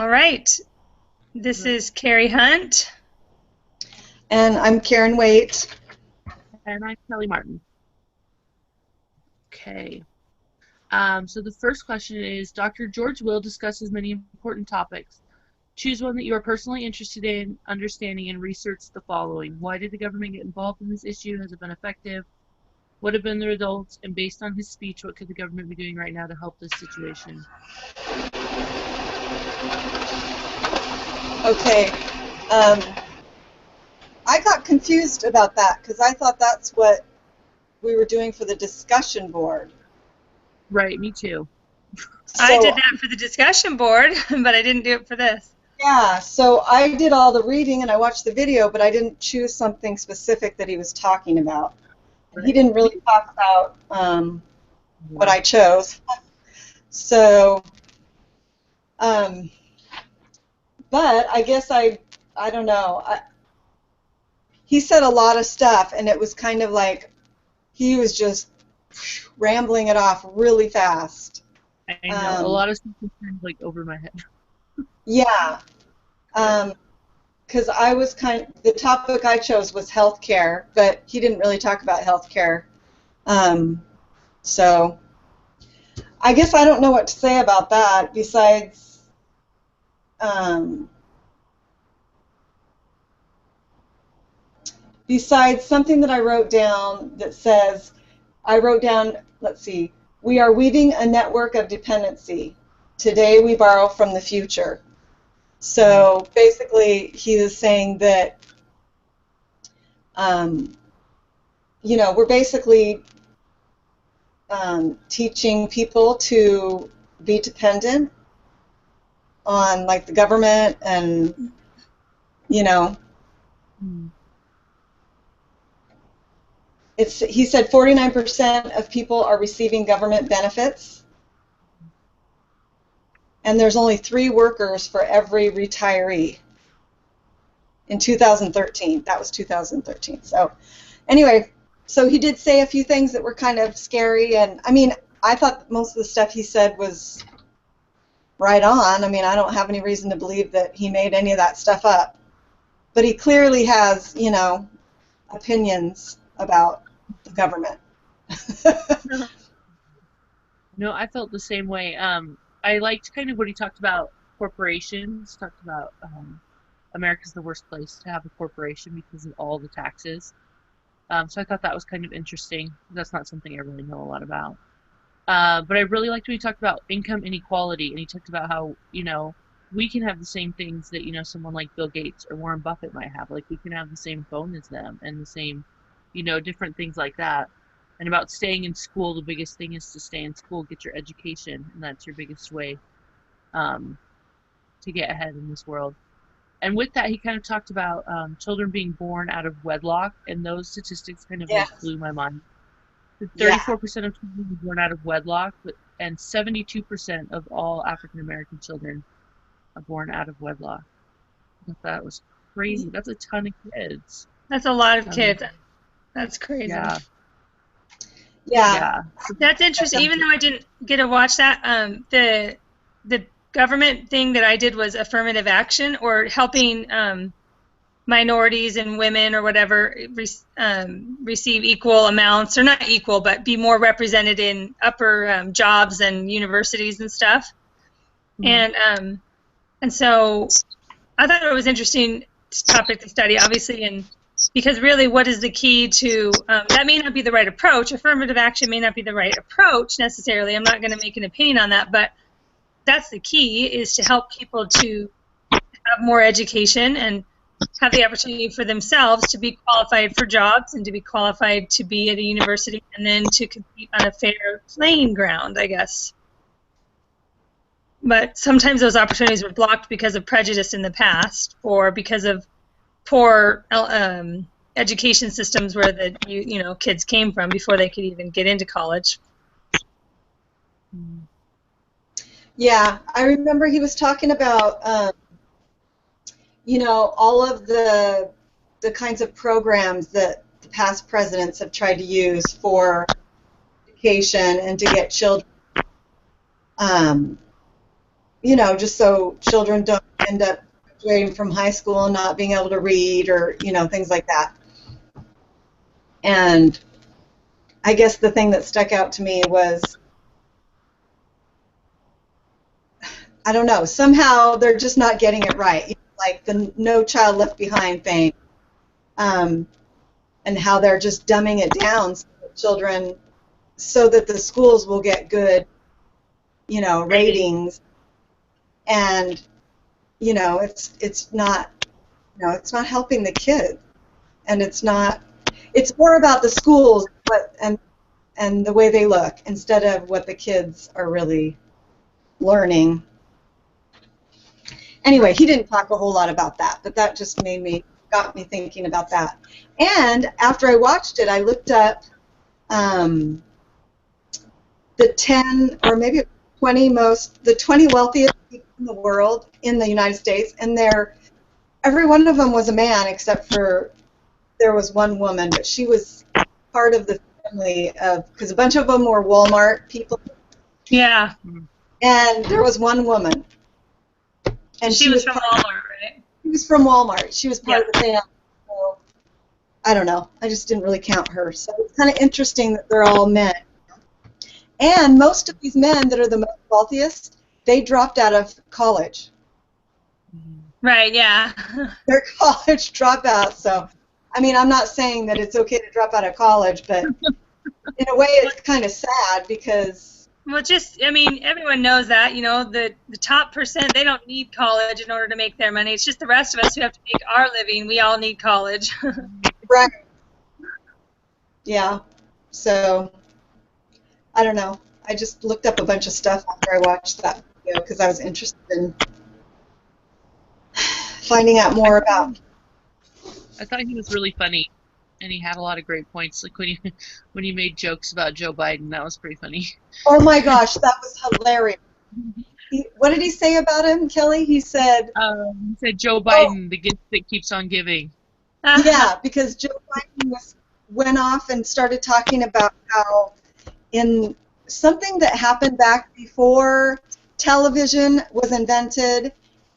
All right. This is Carrie Hunt. And I'm Karen Waite. And I'm Kelly Martin. Okay. So the first question is, Dr. George Will discusses many important topics. Choose one that you are personally interested in, understanding, and research the following. Why did the government get involved in this issue? Has it been effective? What have been the results? And based on his speech, what could the government be doing right now to help this situation? Okay. I got confused about that because I thought that's what we were doing for the discussion board. Right, me too. I did that for the discussion board, but I didn't do it for this. Yeah, so I did all the reading and I watched the video, but I didn't choose something specific that he was talking about. Right. He didn't really talk about what I chose. So, but I guess I don't know. He said a lot of stuff, and it was kind of like he was just rambling it off really fast. I know, a lot of stuff was kind of like over my head. Yeah, because the topic I chose was healthcare, but he didn't really talk about healthcare. So I guess I don't know what to say about that besides something that I wrote down that says, let's see, we are weaving a network of dependency. Today we borrow from the future. So basically he was saying that, we're basically teaching people to be dependent on like the government and, he said 49% of people are receiving government benefits, and there's only 3 workers for every retiree in 2013. That was 2013. So anyway, so he did say a few things that were kind of scary, and I mean, I thought most of the stuff he said was right on. I mean, I don't have any reason to believe that he made any of that stuff up. But he clearly has, opinions about the government. No, I felt the same way. I liked kind of what he talked about corporations, talked about America's the worst place to have a corporation because of all the taxes. So I thought that was kind of interesting. That's not something I really know a lot about. But I really liked when he talked about income inequality, and he talked about how, we can have the same things that, someone like Bill Gates or Warren Buffett might have. Like, we can have the same phone as them and the same, different things like that. And about staying in school, the biggest thing is to stay in school, get your education, and that's your biggest way to get ahead in this world. And with that, he kind of talked about children being born out of wedlock, and those statistics kind of blew my mind. 34% of children were born out of wedlock, and 72% of all African American children are born out of wedlock. I thought that was crazy. That's a ton of kids. That's a lot of kids. That's crazy. Yeah. That's interesting. Even though I didn't get to watch that, the government thing that I did was affirmative action, or helping minorities and women or whatever receive equal amounts, or not equal, but be more represented in upper jobs and universities and stuff. And so I thought it was interesting topic to study, obviously, and because really, what is the key to that may not be the right approach. Affirmative action may not be the right approach necessarily. I'm not going to make an opinion on that, but that's the key, is to help people to have more education and have the opportunity for themselves to be qualified for jobs and to be qualified to be at a university, and then to compete on a fair playing ground, I guess. But sometimes those opportunities were blocked because of prejudice in the past, or because of poor education systems where the kids came from before they could even get into college. Yeah, I remember he was talking about all of the kinds of programs that the past presidents have tried to use for education and to get children just so children don't end up graduating from high school and not being able to read or, things like that. And I guess the thing that stuck out to me was, I don't know, somehow they're just not getting it right. Like the No Child Left Behind thing, and how they're just dumbing it down so that children, so that the schools will get good, ratings. And, it's not, it's not helping the kids. And it's more about the schools and the way they look instead of what the kids are really learning. Anyway, he didn't talk a whole lot about that, but that just got me thinking about that. And after I watched it, I looked up the 10 or maybe 20 wealthiest people in the world in the United States, and every one of them was a man except for there was one woman, but she was part of the family because a bunch of them were Walmart people. Yeah. And there was one woman. And she was from Walmart, right? She was from Walmart. She was part of the family. So, I don't know. I just didn't really count her. So it's kind of interesting that they're all men. And most of these men that are the most wealthiest, they dropped out of college. Right, yeah. They're college dropouts. So, I mean, I'm not saying that it's okay to drop out of college, but in a way it's kind of sad because... Well, everyone knows that, the top percent, they don't need college in order to make their money. It's just the rest of us who have to make our living. We all need college. Right. Yeah. So, I don't know. I just looked up a bunch of stuff after I watched that video because I was interested in finding out more about. I thought he was really funny, and he had a lot of great points. Like when he made jokes about Joe Biden, that was pretty funny. Oh my gosh, that was hilarious. What did he say about him, Kelly? He said Joe Biden, the gift that keeps on giving. Yeah, because Joe Biden went off and started talking about how in something that happened back before television was invented,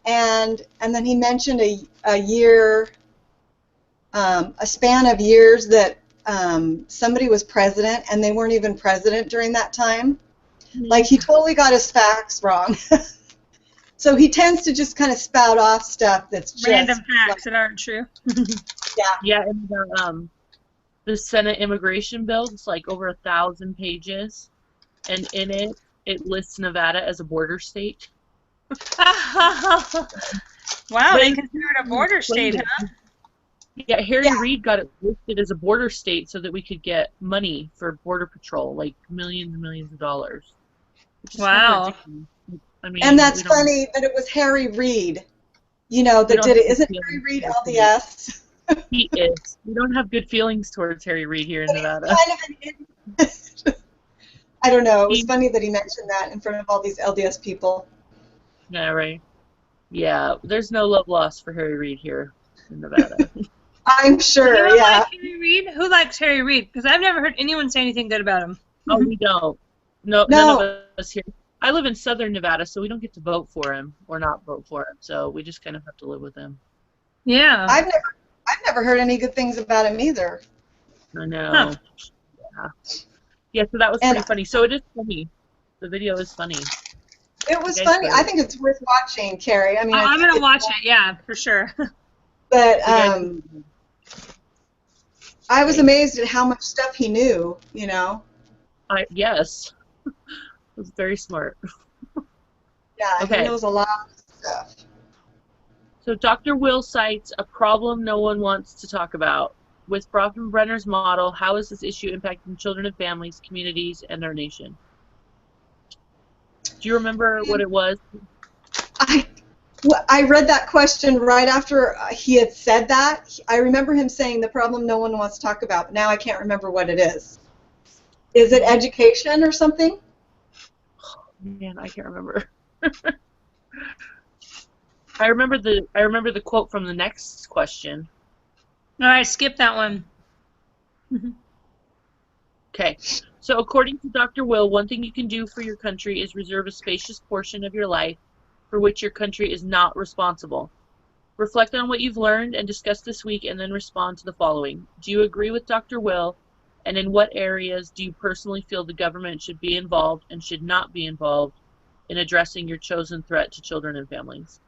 and then he mentioned a year, a span of years that somebody was president and they weren't even president during that time. Like, he totally got his facts wrong. So he tends to just kind of spout off stuff that's just random facts that aren't true. Yeah, and the Senate immigration bill is like over 1,000 pages, and in it lists Nevada as a border state. Wow, they consider it a border state, huh? Yeah, Harry Reid got it listed as a border state so that we could get money for border patrol, like millions and millions of dollars. Wow. I mean, and that's funny that it was Harry Reid, that did it. Isn't Harry Reid LDS? He is. We don't have good feelings towards Harry Reid here in Nevada. Kind of an idiot. I don't know. It was funny that he mentioned that in front of all these LDS people. Yeah, right. Yeah, there's no love lost for Harry Reid here in Nevada. I'm sure, Anyone yeah. like Harry Reid? Who likes Harry Reid? Because I've never heard anyone say anything good about him. Oh, we don't. No, none of us here. I live in southern Nevada, so we don't get to vote for him or not vote for him. So we just kind of have to live with him. Yeah. I've never heard any good things about him either. I know. Huh. Yeah, so that was pretty funny. So it is funny. The video is funny. It was funny. I think it's worth watching, Carrie. I mean, I'm going to watch it, yeah, for sure. But I was amazed at how much stuff he knew, Yes. It was very smart. Yeah, Okay. He knows a lot of stuff. So Dr. Will cites a problem no one wants to talk about. With Bronfenbrenner's model, how is this issue impacting children and families, communities, and our nation? Do you remember what it was? I read that question right after he had said that. I remember him saying the problem no one wants to talk about, but now I can't remember what it is. Is it education or something? Man, I can't remember. I remember the quote from the next question. All right, skip that one. Okay. So according to Dr. Will, one thing you can do for your country is reserve a spacious portion of your life for which your country is not responsible. Reflect on what you've learned and discuss this week, and then respond to the following. Do you agree with Dr. Will? And in what areas do you personally feel the government should be involved and should not be involved in addressing your chosen threat to children and families?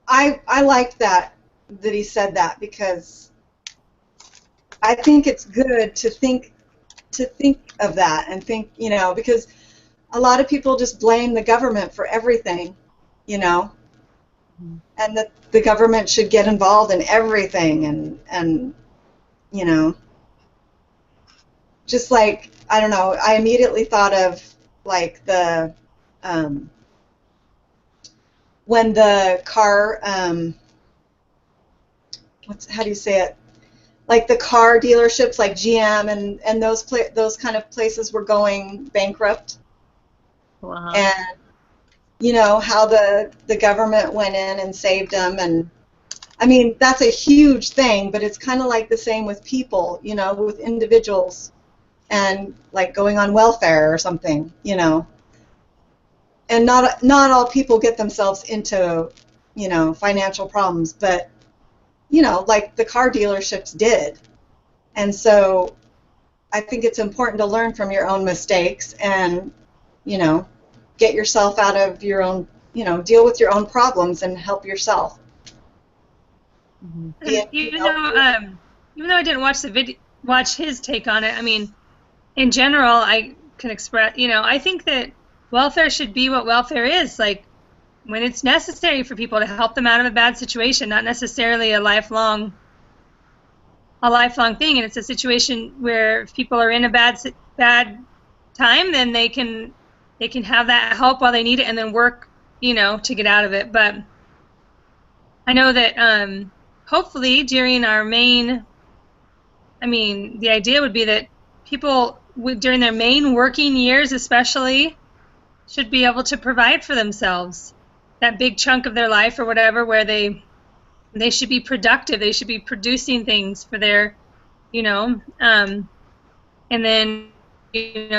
I liked that he said that, because I think it's good to think of that and think, because a lot of people just blame the government for everything, and that the government should get involved in everything, and just like, I don't know, I immediately thought of like the when the car how do you say it, like the car dealerships like GM and those kind of places were going bankrupt. Wow. And how the government went in and saved them. And I mean, that's a huge thing, but it's kind of like the same with people, with individuals, and like going on welfare or something, and not all people get themselves into financial problems, but like the car dealerships did. And so I think it's important to learn from your own mistakes and get yourself out of your own, deal with your own problems and help yourself. Mm-hmm. And even though I didn't watch his take on it, I mean, in general, I can express, I think that welfare should be what welfare is, like when it's necessary for people to help them out of a bad situation, not necessarily a lifelong thing. And it's a situation where if people are in a bad time, then they can have that help while they need it, and then work, to get out of it. But I know that hopefully during the idea would be that people during their main working years especially should be able to provide for themselves that big chunk of their life or whatever, where they should be productive, they should be producing things for their, and then,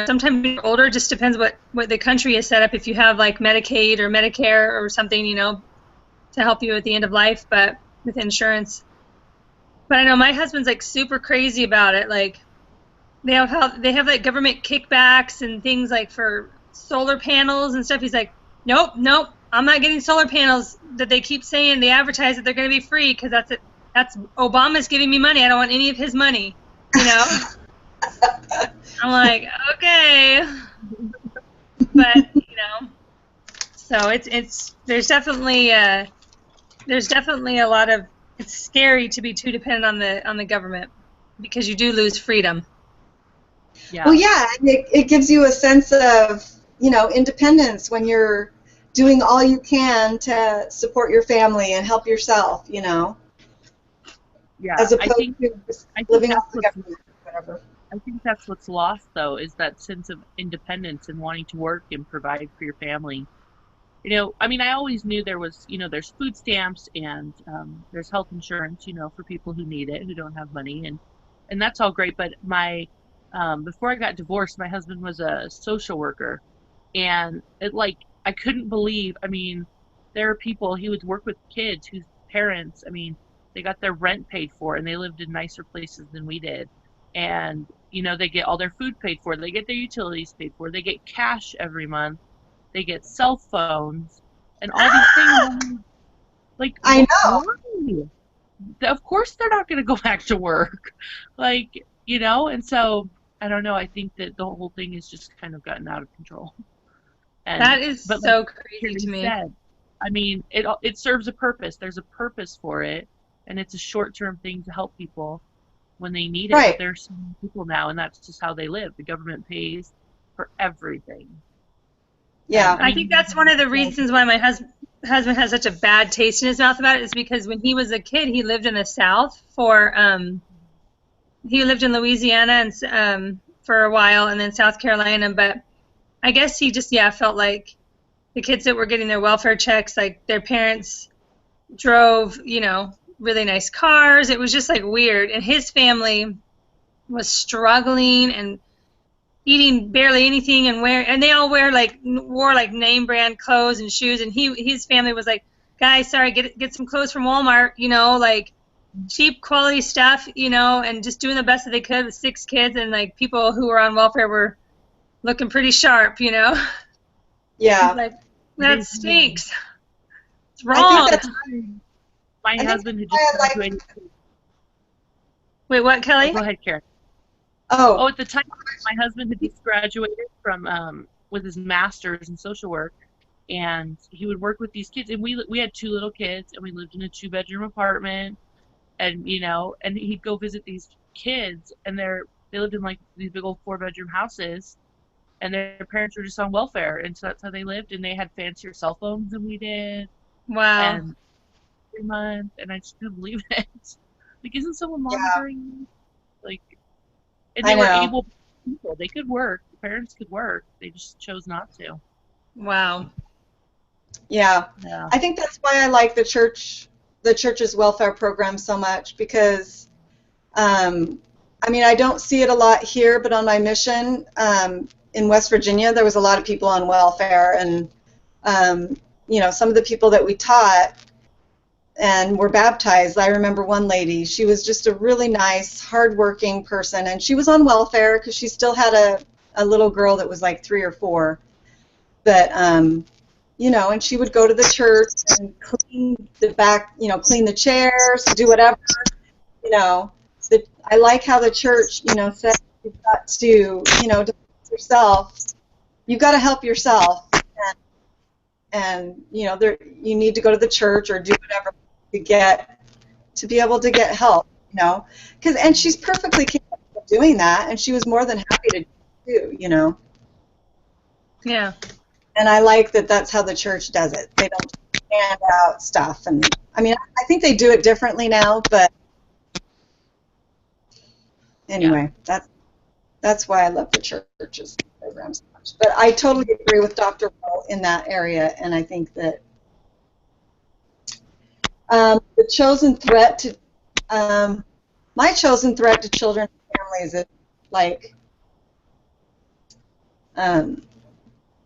sometimes when you're older, just depends what the country is set up, if you have like Medicaid or Medicare or something, to help you at the end of life, but with insurance. But I know my husband's like super crazy about it, like they have like government kickbacks and things like for solar panels and stuff. He's like, nope, I'm not getting solar panels that they keep saying, they advertise that they're going to be free, because that's Obama's giving me money. I don't want any of his money, I'm like, okay, but so there's definitely a lot of, it's scary to be too dependent on the government, because you do lose freedom. Yeah. Well, yeah, it gives you a sense of independence when you're doing all you can to support your family and help yourself, Yeah, as opposed to living off the government, whatever. I think that's what's lost, though, is that sense of independence and wanting to work and provide for your family. I always knew there was, there's food stamps and there's health insurance, for people who need it, who don't have money, and that's all great. But before I got divorced, my husband was a social worker, and I couldn't believe, there are people, he would work with kids whose parents, they got their rent paid for and they lived in nicer places than we did. And, they get all their food paid for, they get their utilities paid for, they get cash every month, they get cell phones, and all these things. Like, I know. Why? Of course they're not going to go back to work. And so, I don't know, I think that the whole thing has just kind of gotten out of control. That is so crazy to me. Said, it serves a purpose. There's a purpose for it, and it's a short-term thing to help people when they need it. Right. But there's so many people now, and that's just how they live. The government pays for everything. Yeah. I think that's one of the reasons why my husband has such a bad taste in his mouth about it, is because when he was a kid, he lived in the South he lived in Louisiana and for a while, and then South Carolina, but I guess he just, felt like the kids that were getting their welfare checks, like their parents drove, really nice cars. It was just like weird. And his family was struggling, and eating barely anything and they all wore like name brand clothes and shoes, and his family was like, guys, sorry, get some clothes from Walmart, like cheap quality stuff, and just doing the best that they could with 6 kids, and like people who were on welfare were looking pretty sharp, Yeah. like that stinks. It's I wrong. think that's My think husband had that's just why I like- graduated. Wait, what, Kelly? Go ahead, Karen. Oh, At the time, my husband had just graduated from with his master's in social work, and he would work with these kids. And we had 2 little kids, and we lived in a 2-bedroom apartment. And and he'd go visit these kids, and they lived in like these big old 4-bedroom houses, and their parents were just on welfare, and so that's how they lived. And they had fancier cell phones than we did, Wow. and every month, and I just couldn't believe it. Like, isn't someone Yeah. monitoring you? Like, and I they were know. able people. They could work. The parents could work. They just chose not to. Wow. yeah. Yeah. I think that's why I like the church's welfare program so much, because I mean, I don't see it a lot here, but on my mission in West Virginia, there was a lot of people on welfare, and some of the people that we taught and were baptized. I remember one lady. She was just a really nice, hardworking person, and she was on welfare because she still had a little girl that was like 3 or 4. But and she would go to the church and clean the back, clean the chairs, do whatever, I like how the church, says you've got to, to yourself. You've got to help yourself, and there, you need to go to the church or do whatever to be able to get help, and she's perfectly capable of doing that, and she was more than happy to do, Yeah. And I like that that's how the church does it. They don't hand out stuff, and I mean, I think they do it differently now, but anyway, that's why I love the church's programs so much. But I totally agree with Dr. Will in that area, and I think that the chosen threat to my chosen threat to children and families is like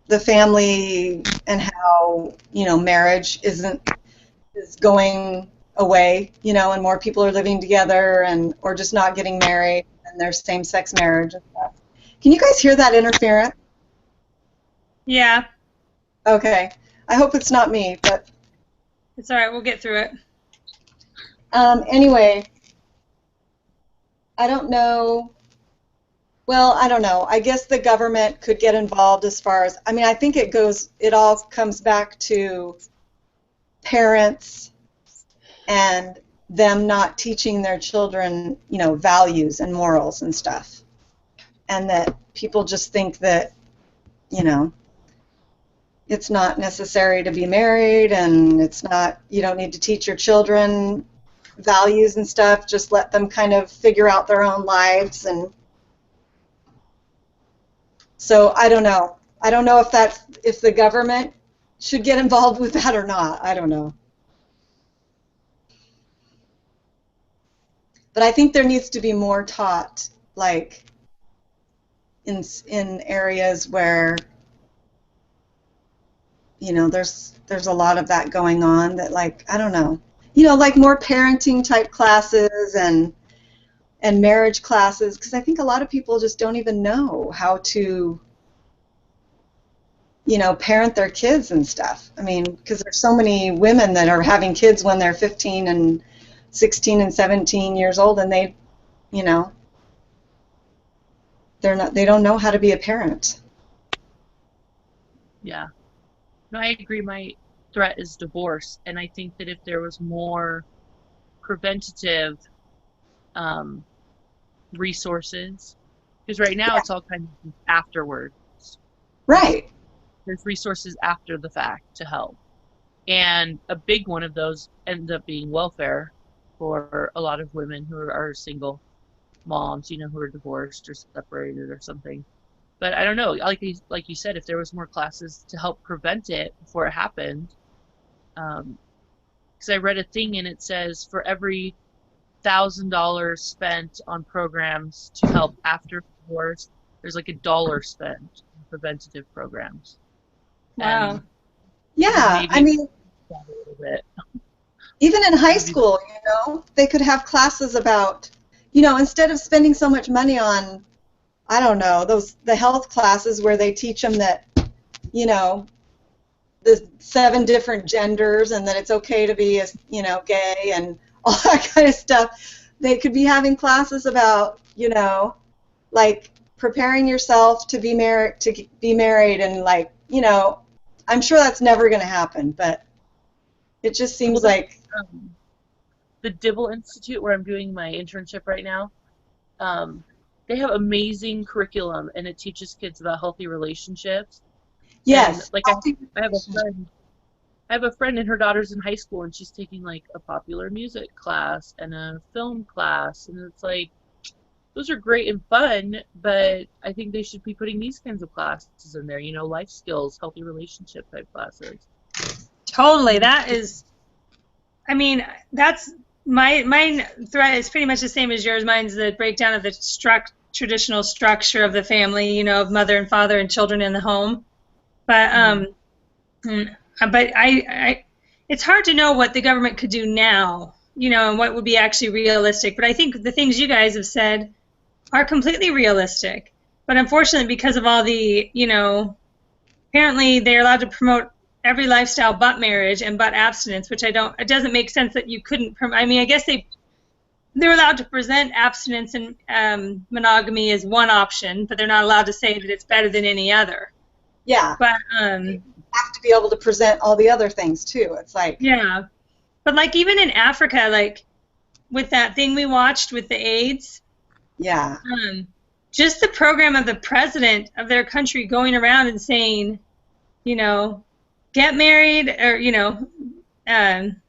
the family and how marriage is going away, and more people are living together or just not getting married, and there's same-sex marriage and stuff. Can you guys hear that interference? Yeah. Okay. I hope it's not me, but It's all right. We'll get through it. anyway, I don't know. Well, I don't know. I guess the government could get involved as far as, I mean, I think it all comes back to parents and them not teaching their children, values and morals and stuff. And that people just think that, it's not necessary to be married, and you don't need to teach your children values and stuff. Just let them kind of figure out their own lives. And so I don't know. I don't know if the government should get involved with that or not. I don't know. But I think there needs to be more taught, like in areas where there's a lot of that going on, that, like, I don't know, like more parenting type classes and marriage classes, because I think a lot of people just don't even know how to parent their kids and stuff. I mean, because there's so many women that are having kids when they're 15 and 16 and 17 years old, and they don't know how to be a parent. Yeah. No, I agree. My threat is divorce, and I think that if there was more preventative resources, because right now it's all kind of afterwards. Right. There's resources after the fact to help, and a big one of those ends up being welfare for a lot of women who are single moms, who are divorced or separated or something. But I don't know, like you said, if there was more classes to help prevent it before it happened, because I read a thing and it says for every $1,000 spent on programs to help after divorce, there's like $1 spent on preventative programs. Wow. And Yeah, maybe I mean, a little bit. even in high Maybe, school, they could have classes about, instead of spending so much money on, I don't know, the health classes where they teach them that, you know, the 7 different genders and that it's okay to be, gay and all that kind of stuff. They could be having classes about, like preparing yourself to be married and like, I'm sure that's never going to happen, but it just well, seems like, the Dibble Institute, where I'm doing my internship right now, um, they have amazing curriculum, and it teaches kids about healthy relationships. And yes, like healthy I have a relationship. friend, and her daughter's in high school, and she's taking like a popular music class and a film class, and it's like those are great and fun, but I think they should be putting these kinds of classes in there, life skills, healthy relationship type classes. Totally. That is, I mean, that's mine thread is pretty much the same as yours. Mine's the breakdown of the traditional structure of the family, of mother and father and children in the home. But Hmm. mm, but it's hard to know what the government could do now, and what would be actually realistic. But I think the things you guys have said are completely realistic. But unfortunately, because of all the, apparently they're allowed to promote every lifestyle but marriage and but abstinence, which it doesn't make sense that you couldn't, I mean, I guess they're allowed to present abstinence and monogamy as one option, but they're not allowed to say that it's better than any other. Yeah, But, have to be able to present all the other things too. It's like, yeah. But like even in Africa, like with that thing we watched with the AIDS, yeah, just the program of the president of their country going around and saying, you know, get married or, um,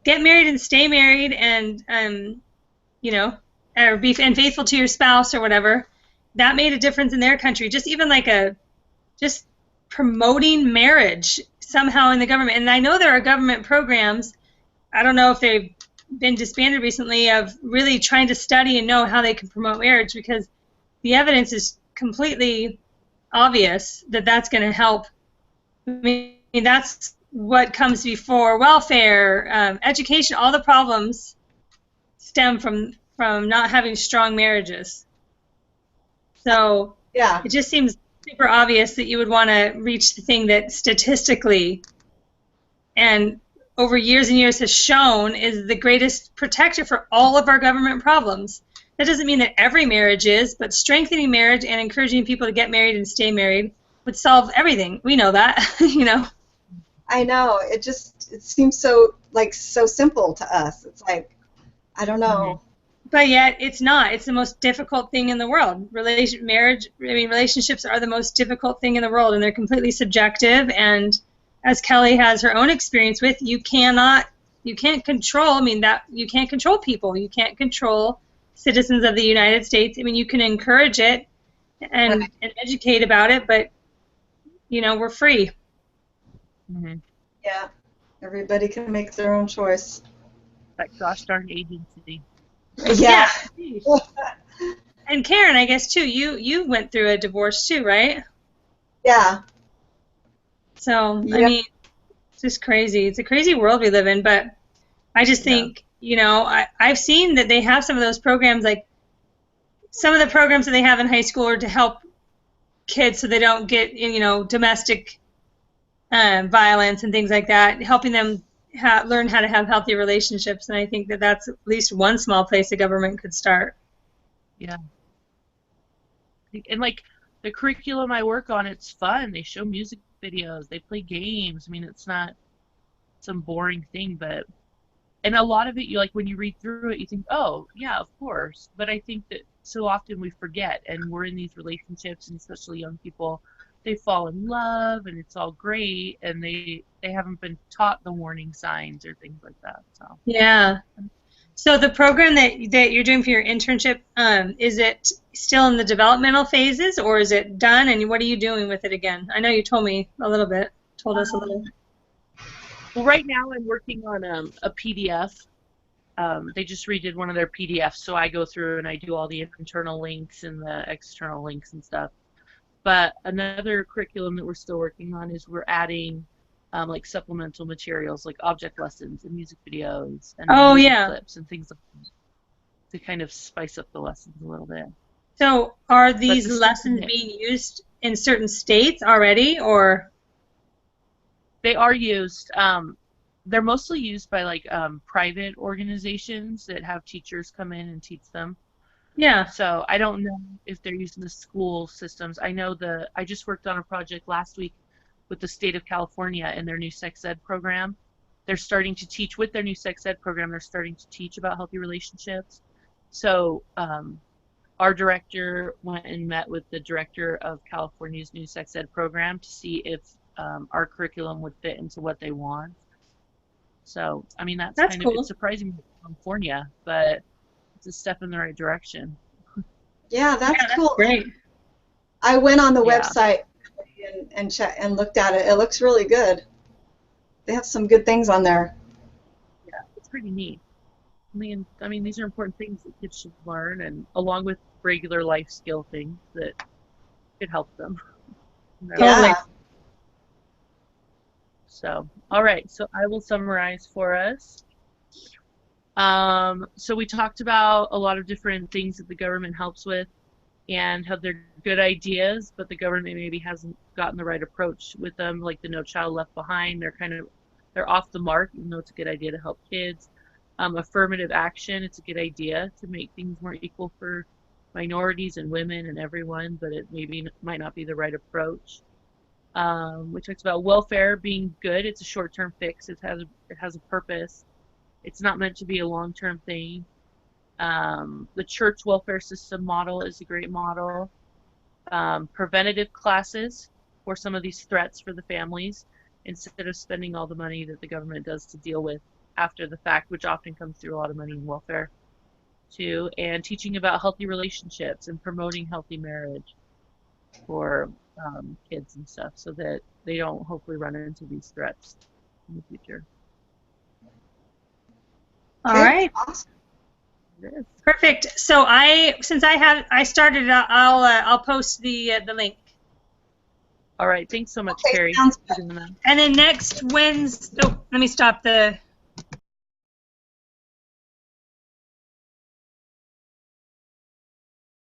get married and stay married and, or be and faithful to your spouse or whatever. That made a difference in their country. Just even like just promoting marriage somehow in the government. And I know there are government programs. I don't know if they've been disbanded recently of really trying to study and know how they can promote marriage because the evidence is completely obvious that that's going to help. I mean, that's what comes before welfare, education. All the problems stem from not having strong marriages. So yeah, it just seems super obvious that you would want to reach the thing that statistically and over years and years has shown is the greatest protector for all of our government problems. That doesn't mean that every marriage is, but strengthening marriage and encouraging people to get married and stay married would solve everything. We know that, I know. It seems so simple to us. It's like, I don't Hmm. know. But yet it's not. It's the most difficult thing in the world. Relationships are the most difficult thing in the world, and they're completely subjective. And as Kelly has her own experience with, you can't control. I mean, that you can't control people. You can't control citizens of the United States. I mean, you can encourage it and Right. educate about it, but we're free. Hmm. Yeah, everybody can make their own choice. That gosh darn agency. Yeah, Yeah. And Karen, I guess too. You went through a divorce too, right? yeah, So, I yeah, mean, it's just crazy. It's a crazy world we live in, but I just Yeah. think, I've seen that they have some of those programs, like some of the programs that they have in high school are to help kids so they don't get, domestic violence and things like that, helping them learn how to have healthy relationships. And I think that that's at least one small place the government could start. Yeah. And like the curriculum I work on, it's fun. They show music videos, they play games. I mean, it's not some boring thing, but and a lot of it, you like when you read through it, you think, oh, yeah, of course. But I think that so often we forget, and we're in these relationships, and especially young people, they fall in love, and it's all great, and they haven't been taught the warning signs or things like that. So, Yeah. So the program that you're doing for your internship, is it still in the developmental phases or is it done? And what are you doing with it again? I know you told me a little bit, told us a little. well, right now I'm working on a PDF they just redid one of their PDFs, so I go through and I do all the internal links and the external links and stuff. But another curriculum that we're still working on is we're adding like supplemental materials like object lessons and music videos and Oh, movie yeah. clips and things like that to kind of spice up the lessons a little bit. So are But these the lessons being used in certain states already, or? they are used. They're mostly used by like private organizations that have teachers come in and teach them. Yeah. So I don't know if they're using the school systems. I just worked on a project last week with the state of California and their new sex ed program. They're starting to teach with their new sex ed program. They're starting to teach about healthy relationships. So our director went and met with the director of California's new sex ed program to see if our curriculum would fit into what they want. So, I mean, That's kind of, cool. it's surprising for California, but it's a step in the right direction. Yeah, Yeah, that's that's cool. great. I went on the Yeah. website and looked at it. It looks really good. They have some good things on there. Yeah, it's pretty neat. I mean, these are important things that kids should learn, and along with regular life skill things that could help them. Totally. Yeah. So, all right. So I will summarize for us. So we talked about a lot of different things that the government helps with and how they're good ideas, but the government maybe hasn't gotten the right approach with them, like the No Child Left Behind. They're off the mark, even though it's a good idea to help kids. Affirmative action, it's a good idea to make things more equal for minorities and women and everyone, but it might not be the right approach. We talked about welfare being good. It's a short-term fix. It has a purpose. It's not meant to be a long-term thing. The church welfare system model is a great model. Preventative classes for some of these threats for the families instead of spending all the money that the government does to deal with after the fact, which often comes through a lot of money in welfare too, and teaching about healthy relationships and promoting healthy marriage for kids and stuff so that they don't hopefully run into these threats in the future. All Okay. right. Awesome. It is. Perfect. So since I started, I'll post the link. All right. Thanks so much, Okay, Carrie, sounds for good. doing that. And then next Wednesday, oh, let me stop the